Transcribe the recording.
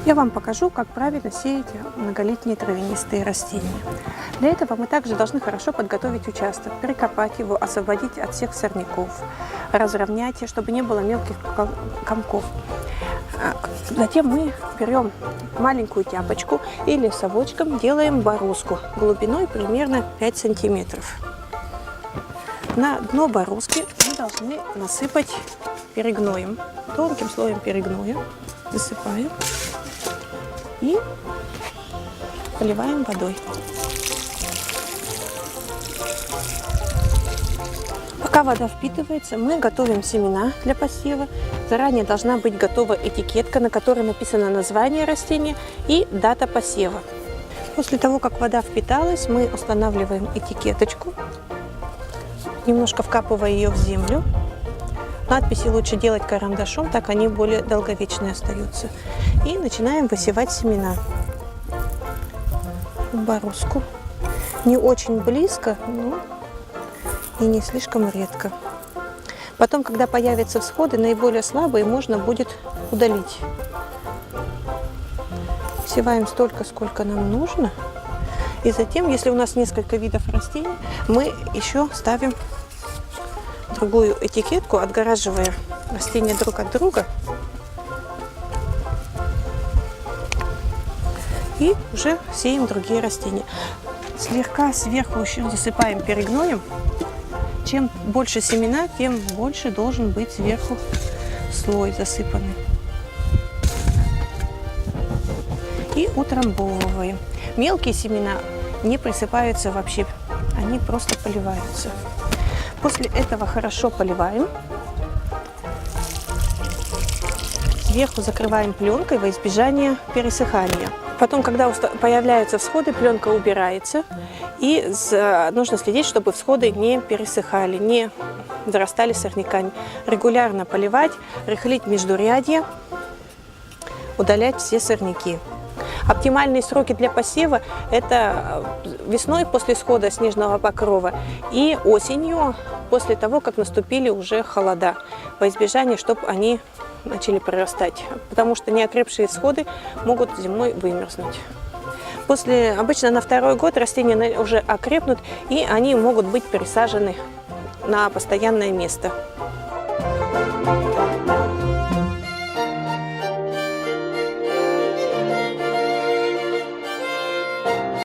Я вам покажу, как правильно сеять многолетние травянистые растения. Для этого мы также должны хорошо подготовить участок, перекопать его, освободить от всех сорняков, разровнять, чтобы не было мелких комков. Затем мы берем маленькую тяпочку или совочком делаем бороздку глубиной примерно 5 сантиметров. На дно бороздки мы должны насыпать перегноем, тонким слоем перегноя. Засыпаем и поливаем водой. Пока вода впитывается, мы готовим семена для посева. Заранее должна быть готова этикетка, на которой написано название растения и дата посева. После того, как вода впиталась, мы устанавливаем этикеточку, немножко вкапывая ее в землю. Надписи лучше делать карандашом, так они более долговечные остаются. И начинаем высевать семена в бороздку. Не очень близко, но и не слишком редко. Потом, когда появятся всходы, наиболее слабые можно будет удалить. Всеваем столько, сколько нам нужно. И затем, если у нас несколько видов растений, мы еще ставим другую этикетку, отгораживая растения друг от друга. И уже сеем другие растения. Слегка сверху еще засыпаем перегноем. Чем больше семена, тем больше должен быть сверху слой засыпанный. И утрамбовываем. Мелкие семена не присыпаются вообще, они просто поливаются. После этого хорошо поливаем. Сверху закрываем пленкой во избежание пересыхания. Потом, когда появляются всходы, пленка убирается. И нужно следить, чтобы всходы не пересыхали, не зарастали сорняками. Регулярно поливать, рыхлить междурядья, удалять все сорняки. Оптимальные сроки для посева – это весной после схода снежного покрова и осенью после того, как наступили уже холода, во избежание, чтобы они начали прорастать, потому что неокрепшие всходы могут зимой вымерзнуть. Обычно на второй год растения уже окрепнут, и они могут быть пересажены на постоянное место.